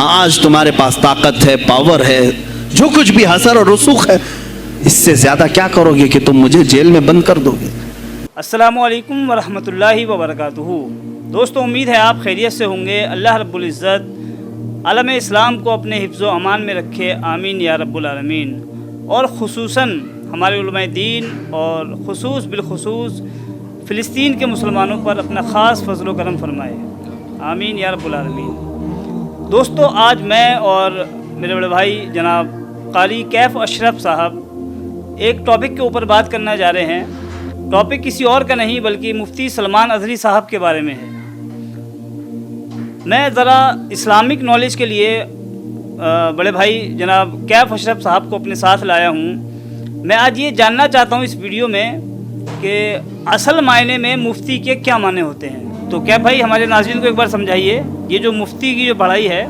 आज तुम्हारे पास ताकत है, पावर है, जो कुछ भी हसर और रसूख है, इससे ज़्यादा क्या करोगे कि तुम मुझे जेल में बंद कर दोगे। अस्सलामु अलैकुम वरहमतुल्लाहि वबरकातुहू। दोस्तों, उम्मीद है आप खैरियत से होंगे। अल्लाह रब्बुल इज़्ज़त आलम इस्लाम को अपने हिफ्ज़ व अमान में रखे, आमीन या रब्बुल आलमीन। और ख़ुसूसन हमारे उलमाए दीन और ख़ुसूस बिलख़ुसूस फ़िलिस्तीन के मुसलमानों पर अपना ख़ास फ़ज़ल व करम फ़रमाए, आमीन या रब्बुल आलमीन। दोस्तों, आज मैं और मेरे बड़े भाई जनाब क़ारी कैफ़ अशरफ साहब एक टॉपिक के ऊपर बात करना जा रहे हैं। टॉपिक किसी और का नहीं बल्कि मुफ्ती सलमान अज़हरी साहब के बारे में है। मैं ज़रा इस्लामिक नॉलेज के लिए बड़े भाई जनाब कैफ़ अशरफ साहब को अपने साथ लाया हूँ। मैं आज ये जानना चाहता हूँ इस वीडियो में कि असल मायने में मुफ्ती के क्या माने होते हैं। तो कैफ़ भाई हमारे नाज़रीन को एक बार समझाइए, ये जो मुफ्ती की जो पढ़ाई है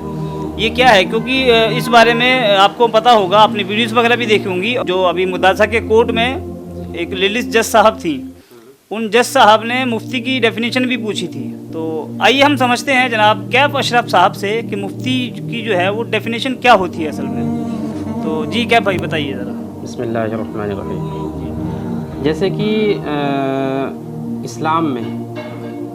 ये क्या है, क्योंकि इस बारे में आपको पता होगा, आपने वीडियोस वगैरह भी देखी होंगी। जो अभी मुदासा के कोर्ट में एक लेडीज़ जज साहब थी, उन जज साहब ने मुफ्ती की डेफिनेशन भी पूछी थी। तो आइए हम समझते हैं जनाब कैफ़ अशरफ साहब से कि मुफ्ती की जो है वो डेफिनेशन क्या होती है असल में। तो जी कैफ़ भाई बताइए ज़रा। बिस्मिल्लाहिर्रहमानिर्रहीम। जैसे कि इस्लाम में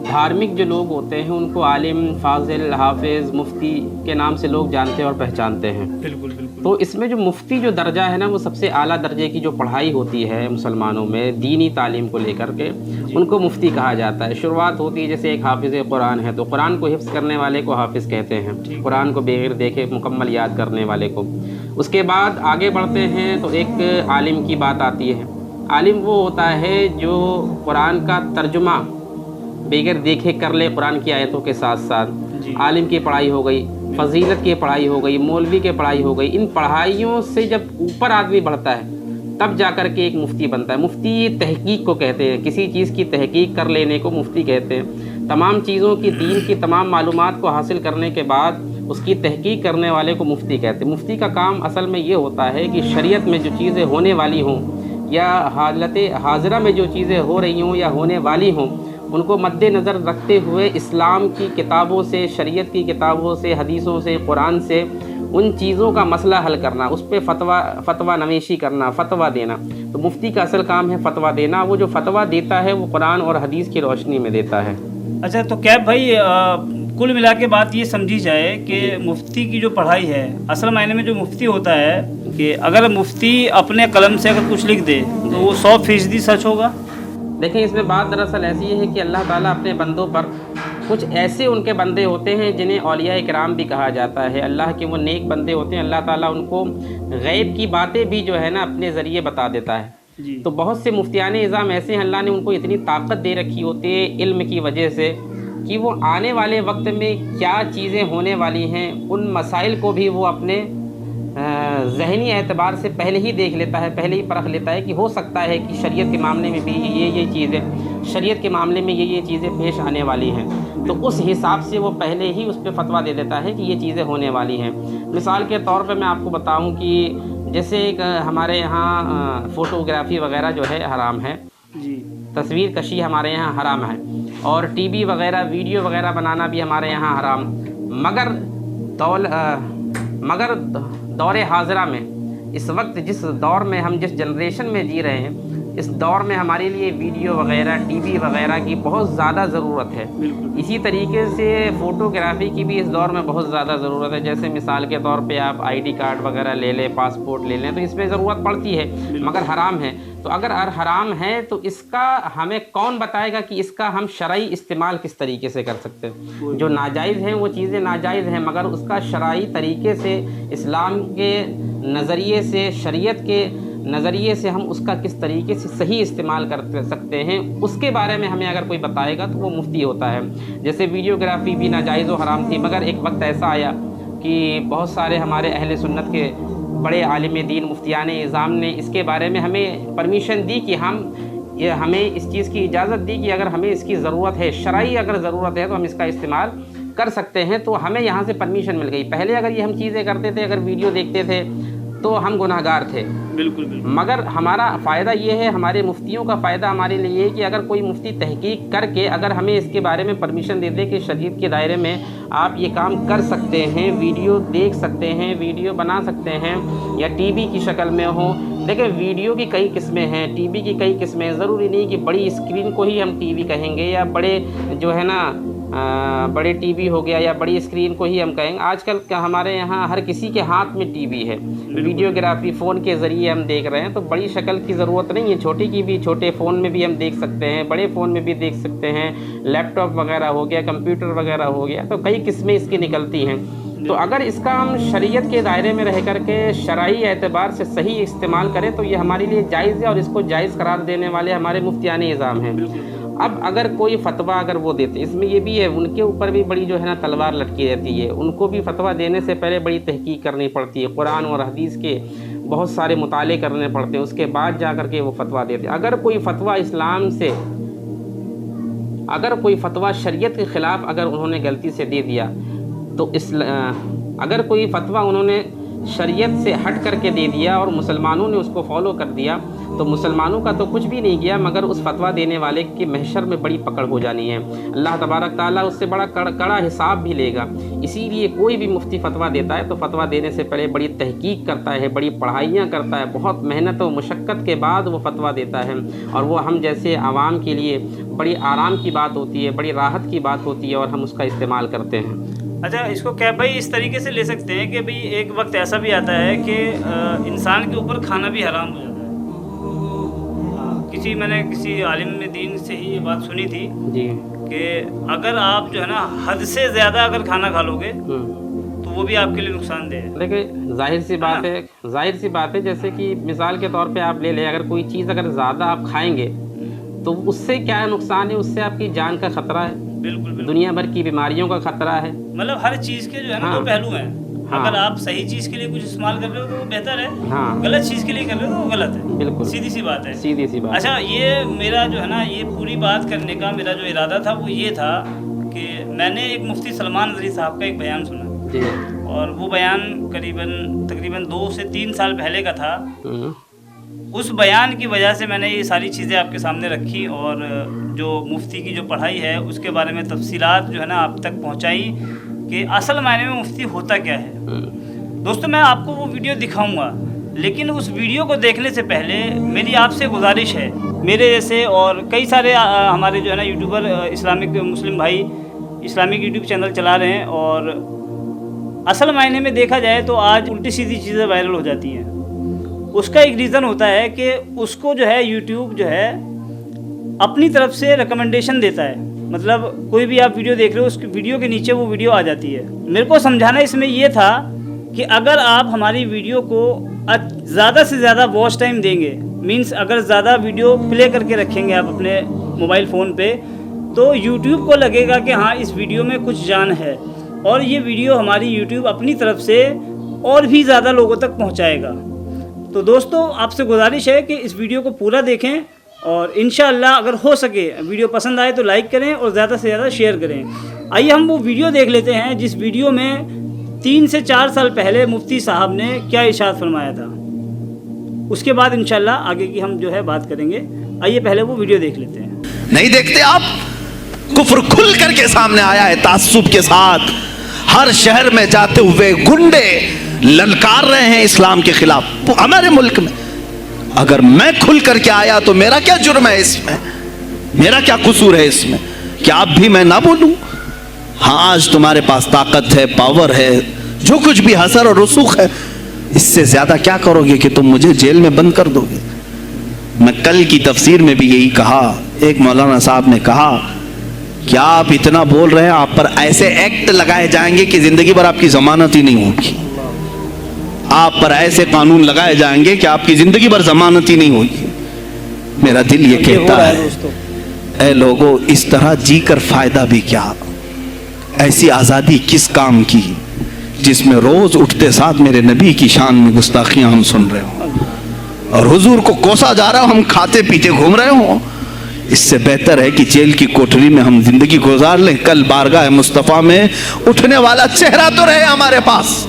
धार्मिक जो लोग होते हैं उनको आलिम, फाजिल, हाफिज़, मुफ्ती के नाम से लोग जानते और पहचानते हैं। बिल्कुल बिल्कुल। तो इसमें जो मुफ्ती जो दर्जा है ना, वो सबसे आला दर्जे की जो पढ़ाई होती है मुसलमानों में दीनी तालीम को लेकर के, उनको मुफ्ती कहा जाता है। शुरुआत होती है जैसे एक हाफिज़ कुरान है तो कुरान को हिफ्ज़ करने वाले को हाफिज़ कहते हैं, कुरान को बगैर देखे मुकम्मल याद करने वाले को। उसके बाद आगे बढ़ते हैं तो एक आलिम की बात आती है। आलिम वो होता है जो कुरान का तर्जुमा बगैर देखे कर ले कुरान की आयतों के साथ साथ। आलिम की पढ़ाई हो गई, फजीलत की पढ़ाई हो गई, मौलवी की पढ़ाई हो गई। इन पढ़ाइयों से जब ऊपर आदमी बढ़ता है तब जाकर के एक मुफ्ती बनता है। मुफ्ती तहकीक को कहते हैं, किसी चीज़ की तहकीक कर लेने को मुफ्ती कहते हैं। तमाम चीज़ों की दीन की तमाम मालूमात को हासिल करने के बाद उसकी तहकीक करने वाले को मुफ्ती कहते हैं। मुफ्ती का काम असल में ये होता है कि शरीयत में जो चीज़ें होने वाली हों या हालत हाजिरा में जो चीज़ें हो रही हों या होने वाली हों, उनको मद्देनज़र रखते हुए इस्लाम की किताबों से, शरीयत की किताबों से, हदीसों से, कुरान से उन चीज़ों का मसला हल करना, उस पर फतवा नवेशी करना, फतवा देना। तो मुफ्ती का असल काम है फतवा देना। वो जो फतवा देता है वो कुरान और हदीस की रोशनी में देता है। अच्छा, तो कैफ़ भाई कुल मिला के बात ये समझी जाए कि मुफ्ती की जो पढ़ाई है, असल मायने में जो मुफ्ती होता है कि अगर मुफ्ती अपने कलम से अगर कुछ लिख दे तो वो 100% सच होगा। देखिए, इसमें बात दरअसल ऐसी है कि अल्लाह ताला अपने बंदों पर कुछ ऐसे उनके बंदे होते हैं जिन्हें औलिया इकराम भी कहा जाता है। अल्लाह के वो नेक बंदे होते हैं, अल्लाह ताला उनको गैब की बातें भी जो है ना अपने ज़रिए बता देता है। तो बहुत से मुफ्तियान इज़ाम ऐसे हैं, अल्लाह ने उनको इतनी ताकत दे रखी होती है इल्म की वजह से कि वो आने वाले वक्त में क्या चीज़ें होने वाली हैं उन मसाइल को भी वो अपने ज़हनी एतबार से पहले ही देख लेता है, पहले ही परख लेता है कि हो सकता है कि शरीयत के मामले में भी ये चीज़ें, शरीयत के मामले में ये चीज़ें पेश आने वाली हैं। तो उस हिसाब से वो पहले ही उस पर फतवा दे देता है कि ये चीज़ें होने वाली हैं। मिसाल के तौर पे मैं आपको बताऊं कि जैसे एक हमारे यहाँ फ़ोटोग्राफ़ी वगैरह जो है हराम है, तस्वीर कशी हमारे यहाँ हराम है, और टीवी वगैरह वीडियो वगैरह बनाना भी हमारे यहाँ हराम। मगर दौरे हाज़िरा में इस वक्त जिस दौर में हम जिस जनरेशन में जी रहे हैं, इस दौर में हमारे लिए वीडियो वगैरह, टीवी वगैरह की बहुत ज़्यादा ज़रूरत है। इसी तरीके से फ़ोटोग्राफ़ी की भी इस दौर में बहुत ज़्यादा ज़रूरत है। जैसे मिसाल के तौर पे आप आईडी कार्ड वगैरह ले लें, पासपोर्ट ले लें, तो इसमें ज़रूरत पड़ती है, मगर हराम है। तो अगर हराम है तो इसका हमें कौन बताएगा कि इसका हम शरई इस्तेमाल किस तरीके से कर सकते हैं। जो नाजायज़ हैं वो चीज़ें नाजायज़ हैं, मगर उसका शरई तरीके से, इस्लाम के नज़रिए से, शरीयत के नज़रिए से हम उसका किस तरीके से सही इस्तेमाल कर सकते हैं, उसके बारे में हमें अगर कोई बताएगा तो वो मुफ्ती होता है। जैसे वीडियोग्राफ़ी भी नाजायज़ व हराम थी, मगर एक वक्त ऐसा आया कि बहुत सारे हमारे अहले सुन्नत के बड़े आलिम दीन मुफ्तियान इज़ाम ने इसके बारे में हमें परमिशन दी कि हमें इस चीज़ की इजाज़त दी कि अगर हमें इसकी ज़रूरत है, शरई अगर ज़रूरत है तो हम इसका इस्तेमाल कर सकते हैं। तो हमें यहाँ से परमिशन मिल गई। पहले अगर ये हम चीज़ें करते थे, अगर वीडियो देखते थे तो हम गुनहगार थे। बिल्कुल बिल्कुल। मगर हमारा फ़ायदा ये है, हमारे मुफ्तियों का फ़ायदा हमारे लिए ये है कि अगर कोई मुफ्ती तहकीक करके अगर हमें इसके बारे में परमिशन दे दे कि शरीयत के दायरे में आप ये काम कर सकते हैं, वीडियो देख सकते हैं, वीडियो बना सकते हैं, या टीवी की शक्ल में हो। देखिए वीडियो की कई किस्में हैं, टीवी की कई किस्में हैं। ज़रूरी नहीं कि बड़ी स्क्रीन को ही हम टीवी कहेंगे, या बड़े जो है ना बड़े टीवी हो गया या बड़ी स्क्रीन को ही हम कहेंगे। आजकल हमारे यहाँ हर किसी के हाथ में टीवी है, वीडियोग्राफी फ़ोन के ज़रिए हम देख रहे हैं, तो बड़ी शक्ल की ज़रूरत नहीं है। छोटी की भी, छोटे फ़ोन में भी हम देख सकते हैं, बड़े फ़ोन में भी देख सकते हैं, लैपटॉप वगैरह हो गया, कंप्यूटर वगैरह हो गया, तो कई किस्में इसकी निकलती हैं। तो अगर इसका हम शरीयत के दायरे में रह कर के शरई एतबार से सही इस्तेमाल करें तो ये हमारे लिए जायज़ है, और इसको जायज़ करार देने वाले हमारे मुफ्तियाने निज़ाम हैं। अब अगर कोई फतवा अगर वो देते, इसमें ये भी है, उनके ऊपर भी बड़ी जो है ना तलवार लटकी रहती है। उनको भी फतवा देने से पहले बड़ी तहकीक करनी पड़ती है, कुरान और हदीस के बहुत सारे मुताले करने पड़ते हैं, उसके बाद जा कर के वो फतवा देते हैं। अगर कोई फतवा इस्लाम से, अगर कोई फतवा शरीयत के ख़िलाफ़ अगर उन्होंने गलती से दे दिया तो अगर कोई फतवा उन्होंने शरीयत से हट करके दे दिया और मुसलमानों ने उसको फॉलो कर दिया तो मुसलमानों का तो कुछ भी नहीं किया, मगर उस फतवा देने वाले की महशर में बड़ी पकड़ हो जानी है। अल्लाह तबारक ताला उससे बड़ा कड़ा हिसाब भी लेगा। इसीलिए कोई भी मुफ्ती फतवा देता है तो फतवा देने से पहले बड़ी तहकीक करता है, बड़ी पढ़ाइयाँ करता है, बहुत मेहनत और मुशक्क़त के बाद वो फतवा देता है। और वो हम जैसे आवाम के लिए बड़ी आराम की बात होती है, बड़ी राहत की बात होती है, और हम उसका इस्तेमाल करते हैं। अच्छा, इसको क्या भाई इस तरीके से ले सकते हैं कि भाई एक वक्त ऐसा भी आता है कि इंसान के ऊपर खाना भी हराम हो जाता है। मैंने किसी आलिम दीन से ही ये बात सुनी थी जी कि अगर आप जो है ना हद से ज़्यादा अगर खाना खा लोगे तो वो भी आपके लिए नुकसानदेह है। देखिए जाहिर सी बात है, जैसे कि मिसाल के तौर पे आप ले लें, अगर कोई चीज़ अगर ज़्यादा आप खाएंगे तो उससे क्या नुकसान है, उससे आपकी जान का ख़तरा है, बिल्कुल दुनिया भर की बीमारियों का ख़तरा है। मतलब हर चीज़ के जो है ना दो पहलू हैं। अगर आप सही चीज़ के लिए कुछ इस्तेमाल कर रहे हो तो वो बेहतर है, गलत चीज़ के लिए कर रहे हो तो वो गलत है। बिल्कुल सीधी सी बात है, सीधी सी बात। अच्छा, ये मेरा जो है ना ये पूरी बात करने का मेरा जो इरादा था वो ये था कि मैंने एक मुफ्ती सलमान नदवी साहब का एक बयान सुना जी, और वो बयान तकरीबन 2 से 3 साल पहले का था। उस बयान की वजह से मैंने ये सारी चीज़ें आपके सामने रखी और जो मुफ्ती की जो पढ़ाई है उसके बारे में तफसीलात जो है ना आप तक पहुंचाई कि असल मायने में मुफ्ती होता क्या है। दोस्तों, मैं आपको वो वीडियो दिखाऊंगा, लेकिन उस वीडियो को देखने से पहले मेरी आपसे गुजारिश है, मेरे जैसे और कई सारे हमारे जो है ना यूट्यूबर इस्लामिक मुस्लिम भाई इस्लामिक यूट्यूब चैनल चला रहे हैं, और असल मायने में देखा जाए तो आज उल्टी सीधी चीज़ें वायरल हो जाती हैं। उसका एक रीज़न होता है कि उसको जो है यूट्यूब जो है अपनी तरफ से रिकमेंडेशन देता है। मतलब कोई भी आप वीडियो देख रहे हो, उसकी वीडियो के नीचे वो वीडियो आ जाती है। मेरे को समझाना इसमें ये था कि अगर आप हमारी वीडियो को ज़्यादा से ज़्यादा वॉच टाइम देंगे, मींस अगर ज़्यादा वीडियो प्ले करके रखेंगे आप अपने मोबाइल फ़ोन पे, तो यूट्यूब को लगेगा कि हाँ इस वीडियो में कुछ जान है, और ये वीडियो हमारी यूट्यूब अपनी तरफ से और भी ज़्यादा लोगों तक पहुँचाएगा। तो दोस्तों, आपसे गुजारिश है कि इस वीडियो को पूरा देखें, और इंशाअल्लाह अगर हो सके वीडियो पसंद आए तो लाइक करें और ज़्यादा से ज़्यादा शेयर करें। आइए हम वो वीडियो देख लेते हैं जिस वीडियो में 3 से 4 साल पहले मुफ्ती साहब ने क्या इरशाद फरमाया था। उसके बाद इंशाअल्लाह आगे की हम जो है बात करेंगे। आइए पहले वो वीडियो देख लेते हैं। नहीं देखते आप, कुफ्र खुल करके सामने आया है तासुब के साथ। हर शहर में जाते हुए गुंडे ललकार रहे हैं इस्लाम के खिलाफ हमारे मुल्क में। अगर मैं खुल करके आया तो मेरा क्या जुर्म है इसमें, मेरा क्या कसूर है इसमें? क्या आप भी मैं ना बोलूं? हाँ, आज तुम्हारे पास ताकत है, पावर है, जो कुछ भी हसर और रसूख है, इससे ज्यादा क्या करोगे कि तुम मुझे जेल में बंद कर दोगे? मैं कल की तफसीर में भी यही कहा। एक मौलाना साहब ने कहा क्या आप इतना बोल रहे हैं, आप पर ऐसे एक्ट लगाए जाएंगे कि जिंदगी भर आपकी जमानत ही नहीं होगी। आप पर ऐसे कानून लगाए जाएंगे कि आपकी जिंदगी भर जमानत ही नहीं होगी। मेरा दिल ये कहता है, ऐ लोगों, इस तरह जी कर फायदा भी क्या? ऐसी आज़ादी किस काम की जिसमें रोज उठते साथ मेरे नबी की शान में गुस्ताखियां हम सुन रहे हो, और हुजूर को कोसा जा रहा हो, हम खाते पीते घूम रहे हो। इससे बेहतर है कि जेल की कोठरी में हम जिंदगी गुजार लें, कल बारगाह मुस्तफ़ा में उठने वाला चेहरा तो रहे हमारे पास।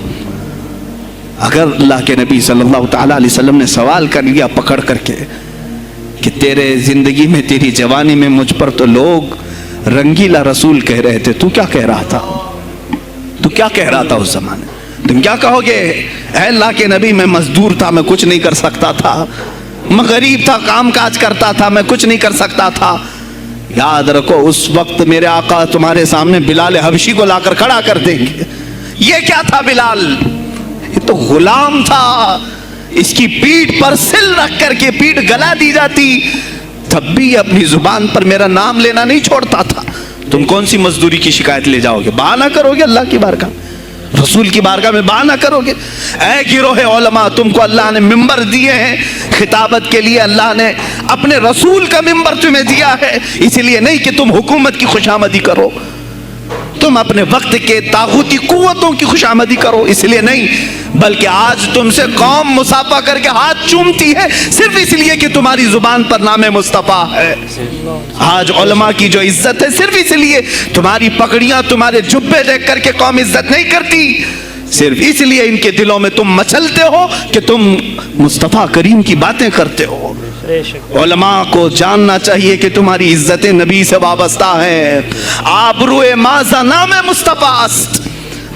अगर अल्लाह के नबी सल्लल्लाहु ताला अलैहि वसल्लम ने सवाल कर लिया पकड़ करके कि तेरे जिंदगी में, तेरी जवानी में मुझ पर तो लोग रंगीला रसूल कह रहे थे, तू क्या कह रहा था? तू क्या कह रहा था उस जमाने? तुम क्या कहोगे? ऐ अल्लाह के नबी, मैं मजदूर था, मैं कुछ नहीं कर सकता था, मैं गरीब था, काम काज करता था, मैं कुछ नहीं कर सकता था। याद रखो, उस वक्त मेरे आका तुम्हारे सामने बिलाल हबशी को लाकर खड़ा कर देंगे। ये क्या था बिलाल? ये तो गुलाम था। इसकी पीठ पर सिल रख करके पीठ गला दी जाती, तब भी अपनी जुबान पर मेरा नाम लेना नहीं छोड़ता था। तुम कौन सी मजदूरी की शिकायत ले जाओगे? बहाना करोगे अल्लाह की बारगाह, रसूल की बारगाह में बहाना करोगे? ऐ गिरोहे उलमा, तुमको अल्लाह ने मिंबर दिए हैं खिताबत के लिए, अल्लाह ने अपने रसूल का मिंबर तुम्हें दिया है, इसलिए नहीं कि तुम हुकूमत की खुशामदी करो, तुम अपने वक्त के तागूती कुव्वतों की खुशामदी करो, इसलिए नहीं, बल्कि आज तुमसे कौम मुसाफा करके हाथ चूमती है सिर्फ इसलिए कि तुम्हारी जुबान पर नाम मुस्तफा है। आज उलमा की जो इज्जत है सिर्फ इसलिए, तुम्हारी पगड़ियां, तुम्हारे जुब्बे देख करके कौम इज्जत नहीं करती, सिर्फ इसलिए इनके दिलों में तुम मचलते हो कि तुम मुस्तफा करीम की बातें करते हो। उलमा को जानना चाहिए कि तुम्हारी इज्जत नबी से वाबस्ता है। आबरूए माज़ा नाम मुस्तफास्त,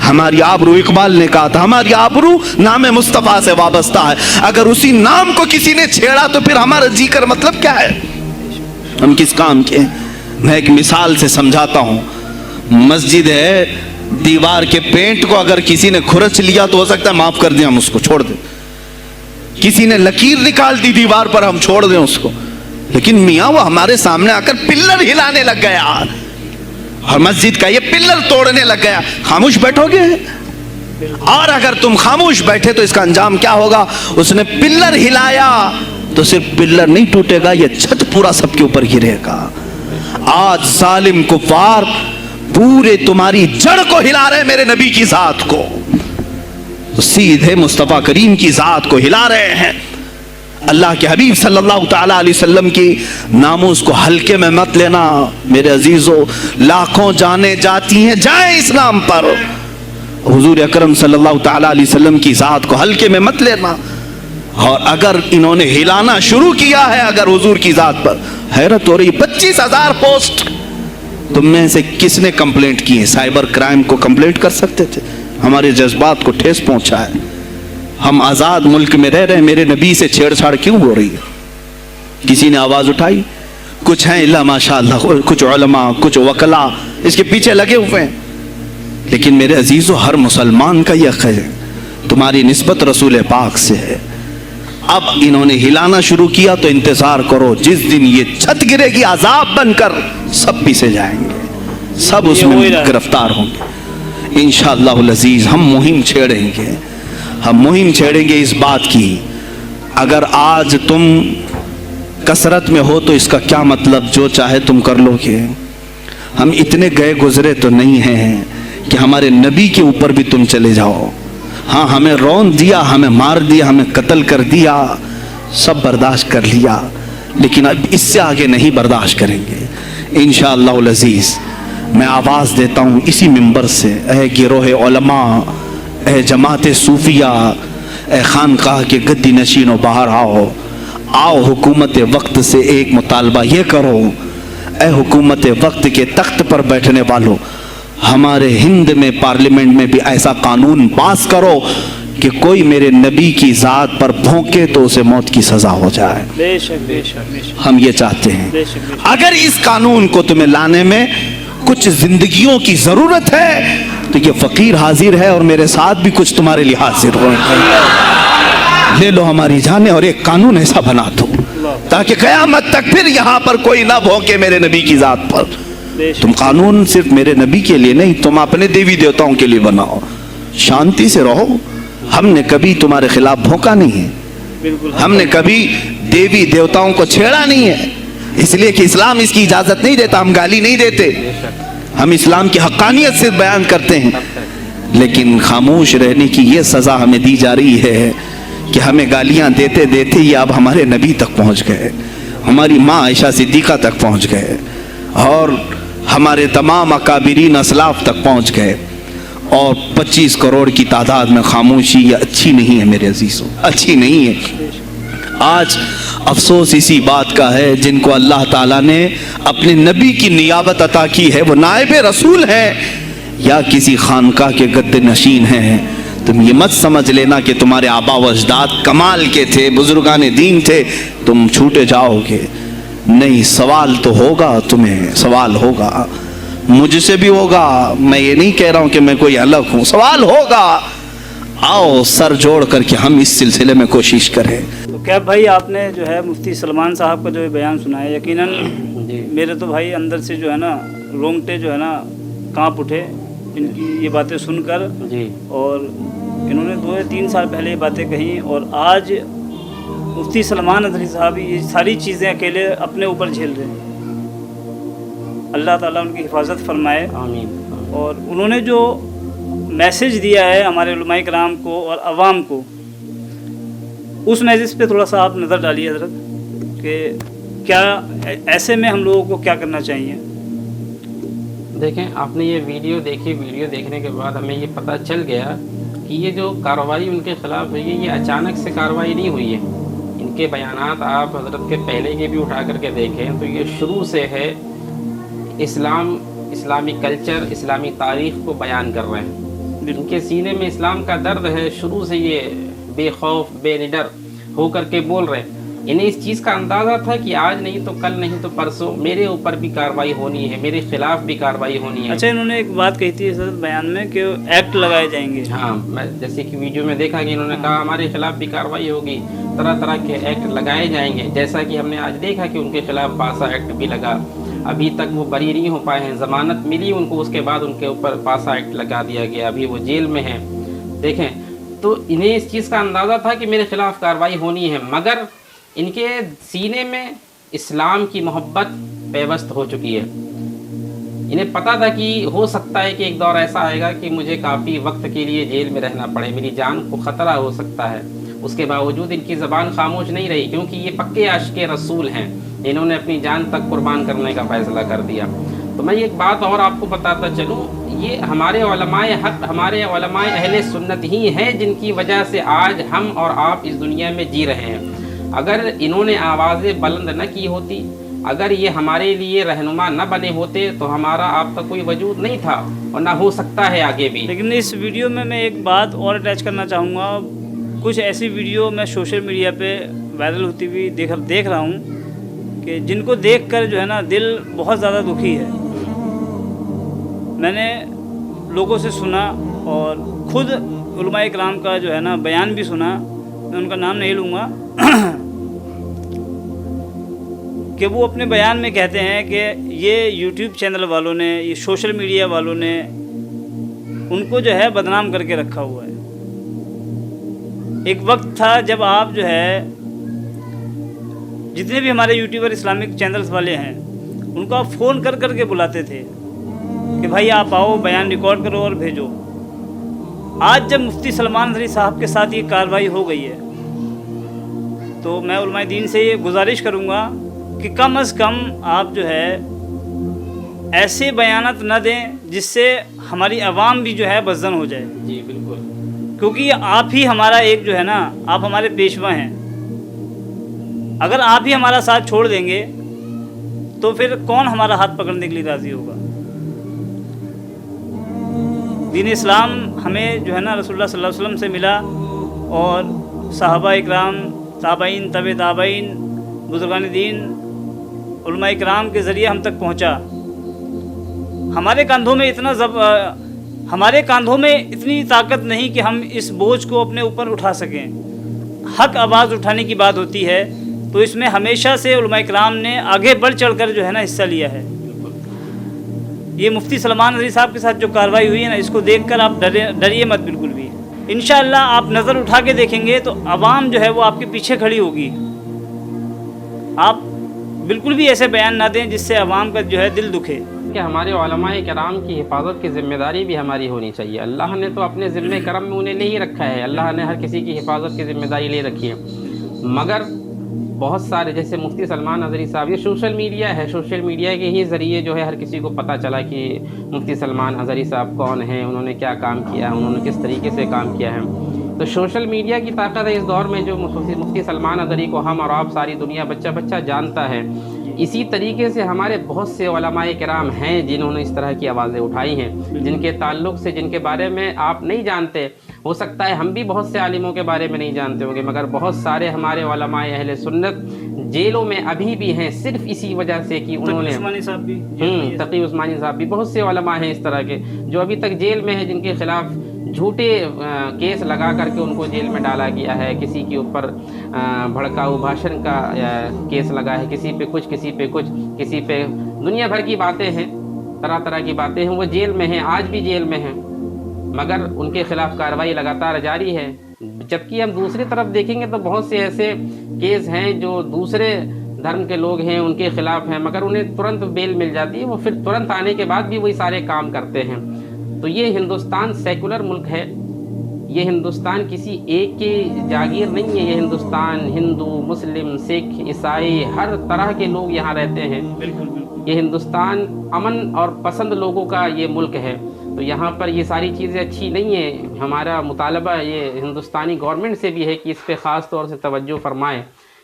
हमारी आबरू, इकबाल ने कहा था, हमारी आबरू नाम मुस्तफा से वाबस्ता है। अगर उसी नाम को किसी ने छेड़ा तो फिर हमारा जी कर मतलब क्या है? हम किस काम के? मैं एक मिसाल से समझाता हूं। मस्जिद है, दीवार के पेंट को अगर किसी ने खुरच लिया तो हो सकता है माफ कर दें, हम उसको छोड़ दें। किसी ने लकीर निकाल दी दीवार पर, हम छोड़ दें उसको, लेकिन मियां वो हमारे सामने आकर पिल्लर हिलाने लग गया और मस्जिद का ये पिल्लर तोड़ने लग गया, खामोश बैठोगे? और अगर तुम खामोश बैठे तो इसका अंजाम क्या होगा? उसने पिल्लर हिलाया तो सिर्फ पिल्लर नहीं टूटेगा, ये छत पूरा सबके ऊपर गिरेगा। आज जालिम कुफार पूरे तुम्हारी जड़ को हिला रहे, मेरे नबी की जात को, सीधे मुस्तफा करीम की जात को हिला रहे हैं। अल्लाह के हबीब सल्लल्लाहु ताला अलैहि वसल्लम की नामूस को हल्के में मत लेना मेरे अजीजों। लाखों जाने जाती हैं, जाए इस्लाम पर, हुजूर अकरम सल्लल्लाहु ताला अलैहि वसल्लम की जात को हल्के में मत लेना। और अगर इन्होंने हिलाना शुरू किया है अगर हुजूर की जात पर, हैरत हो रही, 25,000 पोस्ट तुम में से किसने कंप्लेंट की है? साइबर क्राइम को कंप्लेंट कर सकते थे, हमारे जज्बात को ठेस पहुंचा है। हम आजाद मुल्क में रह रहे हैं, मेरे नबी से छेड़छाड़ क्यों हो रही है? किसी ने आवाज उठाई? कुछ हैं इल्ला माशाअल्लाह, कुछ उलमा, कुछ वकला इसके पीछे लगे हुए हैं, लेकिन मेरे अजीजों हर मुसलमान का यह हक़ है, तुम्हारी निस्बत रसूल पाक से है। अब इन्होंने हिलाना शुरू किया तो इंतजार करो, जिस दिन ये छत गिरेगी आजाब बनकर सब पीछे जाएंगे, सब उसमें गिरफ्तार होंगे। इंशाअल्लाहुल अजीज हम मुहिम छेड़ेंगे, हम मुहिम छेड़ेंगे इस बात की। अगर आज तुम कसरत में हो तो इसका क्या मतलब, जो चाहे तुम कर लोगे। हम इतने गए गुजरे तो नहीं हैं कि हमारे नबी के ऊपर भी तुम चले जाओ। हाँ, हमें रौंद दिया, हमें मार दिया, हमें कत्ल कर दिया, सब बर्दाश्त कर लिया, लेकिन अब इससे आगे नहीं बर्दाश्त करेंगे इंशाअल्लाहुल अजीज। मैं आवाज़ देता हूँ इसी मिंबर से, ए गिरोह उलमा, ए जमात सूफिया, ए खानकाह के गद्दी नशीनों, बाहर आओ, आओ हुकूमत वक्त से एक मुतालबा ये करो, ए हुकूमत वक्त के तख्त पर बैठने वालों, हमारे हिंद में पार्लियामेंट में भी ऐसा कानून पास करो कि कोई मेरे नबी की जात पर भौंके तो उसे मौत की सजा हो जाए। बेशक बेशक बेशक हम ये चाहते हैं। बेशक। अगर इस कानून को तुम्हें लाने में कुछ जिंदगियों की जरूरत है तो ये फकीर हाजिर है और मेरे साथ भी कुछ तुम्हारे लिए हाजिर हो, ले लो हमारी जाने और एक कानून ऐसा बना दो ताकि कयामत तक फिर यहाँ पर कोई ना भौंके मेरे नबी की जात पर। तुम कानून सिर्फ मेरे नबी के लिए नहीं, तुम अपने देवी देवताओं के लिए बनाओ, शांति से रहो। हमने कभी तुम्हारे खिलाफ भौंका नहीं है, हमने कभी देवी देवताओं को छेड़ा नहीं है, इसलिए कि इस्लाम इसकी इजाजत नहीं देता। हम गाली नहीं देते, हम इस्लाम की हक्कानियत से बयान करते हैं, लेकिन खामोश रहने की ये सजा हमें दी जा रही है कि हमें गालियां देते देते ये अब हमारे नबी तक पहुंच गए, हमारी माँ आयशा सिद्दीक़ा तक पहुंच गए और हमारे तमाम अकाबिरीन असलाफ तक पहुंच गए। اور 25 کروڑ کی تعداد میں خاموشی یہ اچھی نہیں ہے میرے عزیزوں، اچھی نہیں ہے۔ آج افسوس اسی بات کا ہے جن کو اللہ تعالیٰ نے اپنے نبی کی نیابت عطا کی ہے، وہ نائب رسول ہیں یا کسی خانقاہ کے گدے نشین ہیں، تم یہ مت سمجھ لینا کہ تمہارے آبا و اجداد کمال کے تھے، بزرگان دین تھے، تم چھوٹے جاؤ گے۔ نہیں، سوال تو ہوگا، تمہیں سوال ہوگا، مجھ سے بھی ہوگا، میں یہ نہیں کہہ رہا ہوں کہ میں کوئی الگ ہوں، سوال ہوگا۔ آؤ سر جوڑ کر کے ہم اس سلسلے میں کوشش کریں۔ تو کیا بھائی آپ نے جو ہے مفتی سلمان صاحب کا جو بیان سنا ہے، یقیناً میرے تو بھائی اندر سے جو ہے نا رونگٹے جو ہے نا کانپ اٹھے ان کی یہ باتیں سن کر جی۔ اور انہوں نے 2 یا 3 سال پہلے یہ باتیں کہیں، اور آج مفتی سلمان ندوی صاحب یہ ساری چیزیں اکیلے اپنے اوپر جھیل رہے ہیں۔ اللہ تعالیٰ ان کی حفاظت فرمائے۔ آمین۔ اور انہوں نے جو میسج دیا ہے ہمارے علماء کرام کو اور عوام کو، اس میسج پہ تھوڑا سا آپ نظر ڈالیے حضرت کہ کیا ایسے میں ہم لوگوں کو کیا کرنا چاہیے۔ دیکھیں، آپ نے یہ ویڈیو دیکھی، ویڈیو دیکھنے کے بعد ہمیں یہ پتہ چل گیا کہ یہ جو کارروائی ان کے خلاف ہوئی ہے یہ اچانک سے کارروائی نہیں ہوئی ہے۔ ان کے بیانات آپ حضرت کے پہلے کے بھی اٹھا کر کے دیکھیں تو یہ شروع سے ہے اسلامی کلچر، اسلامی تاریخ کو بیان کر رہے ہیں۔ ان کے سینے میں اسلام کا درد ہے، شروع سے یہ بے خوف بے نڈر ہو کر کے بول رہے ہیں۔ انہیں اس چیز کا اندازہ تھا کہ آج نہیں تو کل نہیں تو پرسوں میرے اوپر بھی کارروائی ہونی ہے، میرے خلاف بھی کارروائی ہونی ہے۔ اچھا، انہوں نے ایک بات کہی تھی حضرت بیان میں کہ ایکٹ لگائے جائیں گے۔ ہاں، میں جیسے کہ ویڈیو میں دیکھا کہ انہوں نے کہا ہمارے خلاف بھی کارروائی ہوگی، طرح طرح کے ایکٹ لگائے جائیں گے، جیسا کہ ہم نے آج دیکھا کہ ان کے خلاف پاسا ایکٹ بھی لگا۔ ابھی تک وہ بری نہیں ہو پائے ہیں، ضمانت ملی ان کو، اس کے بعد ان کے اوپر پاسا ایکٹ لگا دیا گیا، ابھی وہ جیل میں ہیں۔ دیکھیں، تو انہیں اس چیز کا اندازہ تھا کہ میرے خلاف کارروائی ہونی ہے، مگر ان کے سینے میں اسلام کی محبت پیوست ہو چکی ہے۔ انہیں پتہ تھا کہ ہو سکتا ہے کہ ایک دور ایسا آئے گا کہ مجھے کافی وقت کے لیے جیل میں رہنا پڑے، میری جان کو خطرہ ہو سکتا ہے۔ اس کے باوجود ان کی زبان خاموش نہیں رہی، کیونکہ یہ پکے عاشق رسول ہیں، انہوں نے اپنی جان تک قربان کرنے کا فیصلہ کر دیا۔ تو میں ایک بات اور آپ کو بتاتا چلوں، یہ ہمارے علماء حق، ہمارے علماء اہل سنت ہی ہیں جن کی وجہ سے آج ہم اور آپ اس دنیا میں جی رہے ہیں۔ اگر انہوں نے آوازیں بلند نہ کی ہوتی، اگر یہ ہمارے لیے رہنما نہ بنے ہوتے تو ہمارا آپ کا کوئی وجود نہیں تھا اور نہ ہو سکتا ہے آگے بھی۔ لیکن اس ویڈیو میں ایک بات اور اٹیچ کرنا چاہوں گا، کچھ ایسی ویڈیو میں سوشل میڈیا پہ وائرل ہوتی ہوئی دیکھ رہا ہوں کہ جن کو دیکھ کر جو ہے نا دل بہت زیادہ دکھی ہے۔ میں نے لوگوں سے سنا اور خود علماء کرام کا جو ہے نا بیان بھی سنا، میں ان کا نام نہیں لوں گا، کہ وہ اپنے بیان میں کہتے ہیں کہ یہ یوٹیوب چینل والوں نے، یہ سوشل میڈیا والوں نے ان کو جو ہے بدنام کر کے رکھا ہوا ہے۔ ایک وقت تھا جب آپ جو ہے جتنے بھی ہمارے یوٹیوبر اسلامک چینلز والے ہیں ان کو آپ فون کر کر کے بلاتے تھے کہ بھائی آپ آؤ، بیان ریکارڈ کرو اور بھیجو۔ آج جب مفتی سلمان ندوی صاحب کے ساتھ یہ کارروائی ہو گئی ہے تو میں علماء دین سے یہ گزارش کروں گا کہ کم از کم آپ جو ہے ایسے بیانات نہ دیں جس سے ہماری عوام بھی جو ہے بدزن ہو جائے۔ جی بالکل، کیونکہ آپ ہی ہمارا ایک جو ہے نا، آپ ہمارے پیشوا ہیں۔ اگر آپ ہی ہمارا ساتھ چھوڑ دیں گے تو پھر کون ہمارا ہاتھ پکڑنے کے لیے راضی ہوگا؟ دین اسلام ہمیں جو ہے نا رسول اللہ صلی اللہ علیہ وسلم سے ملا اور صحابہ اکرام، تابعین، تبع تابعین، بزرگان دین، علماء اکرام کے ذریعے ہم تک پہنچا۔ ہمارے کاندھوں میں اتنی طاقت نہیں کہ ہم اس بوجھ کو اپنے اوپر اٹھا سکیں۔ حق آواز اٹھانے کی بات ہوتی ہے تو اس میں ہمیشہ سے علماء کرام نے آگے بڑھ چڑھ کر جو ہے نا حصہ لیا ہے۔ یہ مفتی سلمان ندوی صاحب کے ساتھ جو کارروائی ہوئی ہے نا، اس کو دیکھ کر آپ ڈریے مت بالکل بھی۔ انشاءاللہ آپ نظر اٹھا کے دیکھیں گے تو عوام جو ہے وہ آپ کے پیچھے کھڑی ہوگی۔ آپ بالکل بھی ایسے بیان نہ دیں جس سے عوام کا جو ہے دل دکھے۔ کہ ہمارے علماء کرام کی حفاظت کی ذمہ داری بھی ہماری ہونی چاہیے۔ اللہ نے تو اپنے ذمہ کرم میں انہیں لے ہی رکھا ہے، اللہ نے ہر کسی کی حفاظت کی ذمہ داری لے رکھی ہے، مگر بہت سارے جیسے مفتی سلمان اظہری صاحب، یہ سوشل میڈیا ہے، سوشل میڈیا کے ہی ذریعے جو ہے ہر کسی کو پتہ چلا کہ مفتی سلمان اظہری صاحب کون ہیں، انہوں نے کیا کام کیا ہے، انہوں نے کس طریقے سے کام کیا ہے. تو سوشل میڈیا کی طاقت ہے اس دور میں، جو مفتی سلمان اظہری کو ہم اور آپ ساری دنیا بچہ جانتا ہے. اسی طریقے سے ہمارے بہت سے علماء کرام ہیں جنہوں نے اس طرح کی آوازیں اٹھائی ہیں، جن کے تعلق سے، جن کے بارے میں آپ نہیں جانتے. ہو سکتا ہے ہم بھی بہت سے عالموں کے بارے میں نہیں جانتے ہوں گے، مگر بہت سارے ہمارے علماء اہل سنت جیلوں میں ابھی بھی ہیں صرف اسی وجہ سے کہ انہوں نے، عثمانی صاحب بھی، تقی عثمانی صاحب بھی، بہت سے علماء ہیں اس طرح کے جو ابھی تک جیل میں ہیں، جن کے خلاف جھوٹے کیس لگا کر کے ان کو جیل میں ڈالا گیا ہے. کسی کے اوپر بھڑکاؤ بھاشن کا کیس لگا ہے، کسی پہ کچھ، کسی پہ کچھ، کسی پہ دنیا بھر کی باتیں ہیں، طرح طرح کی باتیں ہیں. وہ جیل میں ہیں، آج بھی جیل میں ہیں، مگر ان کے خلاف کارروائی لگاتار جاری ہے. جبکہ ہم دوسری طرف دیکھیں گے تو بہت سے ایسے کیس ہیں جو دوسرے دھرم کے لوگ ہیں ان کے خلاف ہیں، مگر انہیں ترنت بیل مل جاتی ہے، وہ پھر ترنت آنے کے بعد بھی وہی سارے کام کرتے ہیں. تو یہ ہندوستان سیکولر ملک ہے، یہ ہندوستان کسی ایک کی جاگیر نہیں ہے. یہ ہندوستان ہندو، مسلم، سکھ، عیسائی، ہر طرح کے لوگ یہاں رہتے ہیں. یہ ہندوستان امن اور پسند لوگوں کا یہ ملک ہے. تو یہاں پر یہ ساری چیزیں اچھی نہیں ہیں. ہمارا مطالبہ یہ ہندوستانی گورنمنٹ سے بھی ہے کہ اس پہ خاص طور سے توجہ فرمائے.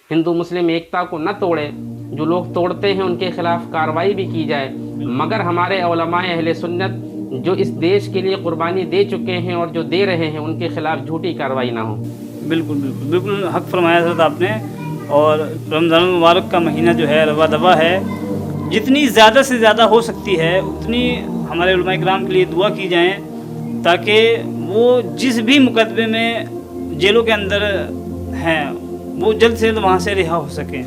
ہندو مسلم ایکتا کو نہ توڑے، جو لوگ توڑتے ہیں ان کے خلاف کارروائی بھی کی جائے. مگر ہمارے علماء اہل سنت جو اس دیش کے لیے قربانی دے چکے ہیں اور جو دے رہے ہیں، ان کے خلاف جھوٹی کارروائی نہ ہو. بالکل حق فرمایا حضرت آپ نے. اور رمضان المبارک کا مہینہ جو ہے رواں دوا ہے، جتنی زیادہ سے زیادہ ہو سکتی ہے اتنی ہمارے علماء کرام کے لیے دعا کی جائیں تاکہ وہ جس بھی مقدمے میں جیلوں کے اندر ہیں وہ جلد سے جلد وہاں سے رہا ہو سکیں.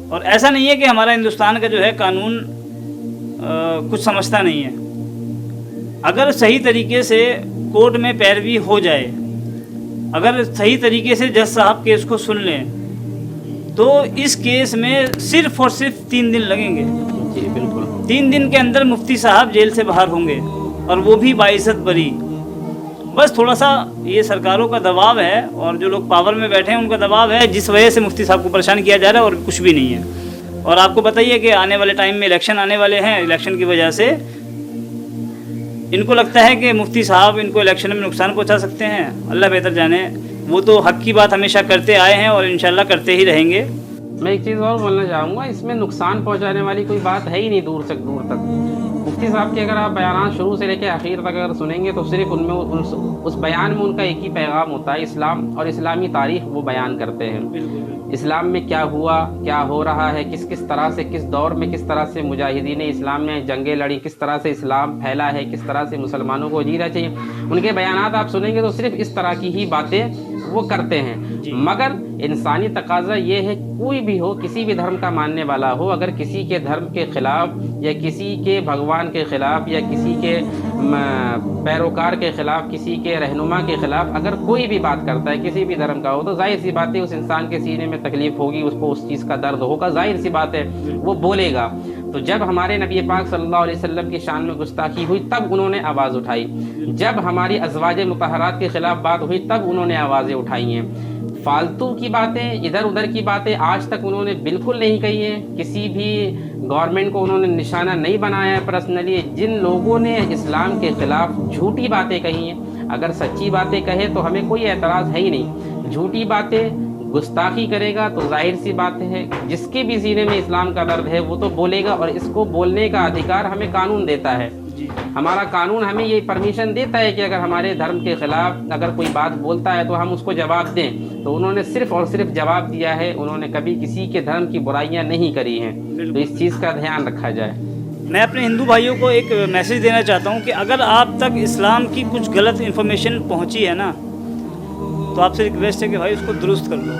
اور ایسا نہیں ہے کہ ہمارا ہندوستان کا جو ہے قانون کچھ سمجھتا نہیں ہے. اگر صحیح طریقے سے کورٹ میں پیروی ہو جائے، اگر صحیح طریقے سے جج صاحب کیس کو سن لیں تو اس کیس میں صرف اور صرف 3 دن لگیں گے. جی بالکل. 3 دن کے اندر مفتی صاحب جیل سے باہر ہوں گے، اور وہ بھی باعزت بری. بس تھوڑا سا یہ سرکاروں کا دباؤ ہے اور جو لوگ پاور میں بیٹھے ہیں ان کا دباؤ ہے، جس وجہ سے مفتی صاحب کو پریشان کیا جا رہا ہے، اور کچھ بھی نہیں ہے. اور آپ کو بتائیے کہ آنے والے ٹائم میں الیکشن آنے والے ہیں. الیکشن کی وجہ سے ان کو لگتا ہے کہ مفتی صاحب ان کو الیکشن میں نقصان پہنچا سکتے ہیں. اللہ بہتر جانے. وہ تو حق کی بات ہمیشہ کرتے آئے ہیں اور انشاءاللہ کرتے ہی رہیں گے. میں ایک چیز اور بولنا چاہوں گا، اس میں نقصان پہنچانے والی کوئی بات ہے ہی نہیں دور سے دور تک. مفتی صاحب کے اگر آپ بیانات شروع سے لے کے آخر تک اگر سنیں گے تو صرف ان میں اس بیان میں ان کا ایک ہی پیغام ہوتا ہے، اسلام اور اسلامی تاریخ وہ بیان کرتے ہیں. اسلام میں کیا ہوا، کیا ہو رہا ہے، کس طرح سے، کس دور میں کس طرح سے مجاہدین اسلام نے جنگیں لڑی، کس طرح سے اسلام پھیلا ہے، کس طرح سے مسلمانوں کو جینا چاہیے. ان کے بیانات آپ سنیں گے تو صرف اس طرح کی ہی باتیں وہ کرتے ہیں. مگر انسانی تقاضا یہ ہے، کوئی بھی ہو، کسی بھی دھرم کا ماننے والا ہو، اگر کسی کے دھرم کے خلاف یا کسی کے بھگوان کے خلاف یا کسی کے پیروکار کے خلاف، کسی کے رہنما کے خلاف اگر کوئی بھی بات کرتا ہے کسی بھی دھرم کا ہو، تو ظاہر سی بات ہے اس انسان کے سینے میں تکلیف ہوگی، اس کو اس چیز کا درد ہوگا، ظاہر سی بات ہے وہ بولے گا. تو جب ہمارے نبی پاک صلی اللہ علیہ وسلم کی شان میں گستاخی ہوئی تب انہوں نے آواز اٹھائی. جب ہماری ازواج مطہرات کے خلاف بات ہوئی تب انہوں نے آوازیں اٹھائی ہیں. فالتو کی باتیں، ادھر ادھر کی باتیں آج تک انہوں نے بالکل نہیں کہی ہیں. کسی بھی گورنمنٹ کو انہوں نے نشانہ نہیں بنایا ہے پرسنلی. جن لوگوں نے اسلام کے خلاف جھوٹی باتیں کہی ہیں، اگر سچی باتیں کہے تو ہمیں کوئی اعتراض ہے ہی نہیں. جھوٹی باتیں، گستاخی کرے گا تو ظاہر سی بات ہے جس کے بھی سینے میں اسلام کا درد ہے وہ تو بولے گا، اور اس کو بولنے کا ادھیکار ہمیں قانون دیتا ہے. ہمارا قانون ہمیں یہ پرمیشن دیتا ہے کہ اگر ہمارے دھرم کے خلاف اگر کوئی بات بولتا ہے تو ہم اس کو جواب دیں. تو انہوں نے صرف اور صرف جواب دیا ہے، انہوں نے کبھی کسی کے دھرم کی برائیاں نہیں کری ہیں. تو اس چیز کا دھیان رکھا جائے. میں اپنے ہندو بھائیوں کو ایک میسیج دینا چاہتا ہوں کہ اگر آپ تک اسلام کی کچھ غلط انفارمیشن پہنچی ہے نا تو آپ سے ریکویسٹ ہے کہ بھائی اس کو درست کر لو.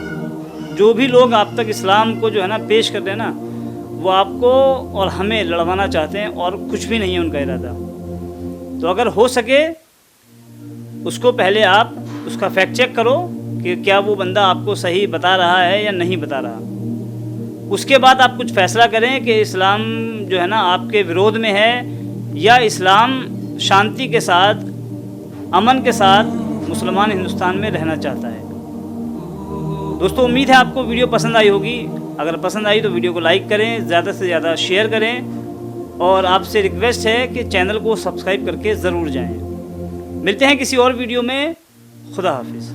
جو بھی لوگ آپ تک اسلام کو جو ہے نا پیش کر دیں نا، وہ آپ کو اور ہمیں لڑوانا چاہتے ہیں اور کچھ بھی نہیں ہے ان کا ارادہ. تو اگر ہو سکے اس کو پہلے آپ اس کا فیکٹ چیک کرو کہ کیا وہ بندہ آپ کو صحیح بتا رہا ہے یا نہیں بتا رہا. اس کے بعد آپ کچھ فیصلہ کریں کہ اسلام جو ہے نا آپ کے ورودھ میں ہے یا اسلام شانتی کے ساتھ، امن کے ساتھ مسلمان ہندوستان میں رہنا چاہتا ہے. دوستو امید ہے آپ کو ویڈیو پسند آئی ہوگی. اگر پسند آئی تو ویڈیو کو لائک کریں, زیادہ سے زیادہ شیئر کریں, اور آپ سے ریکویسٹ ہے کہ چینل کو سبسکرائب کر کے ضرور جائیں. ملتے ہیں کسی اور ویڈیو میں. خدا حافظ.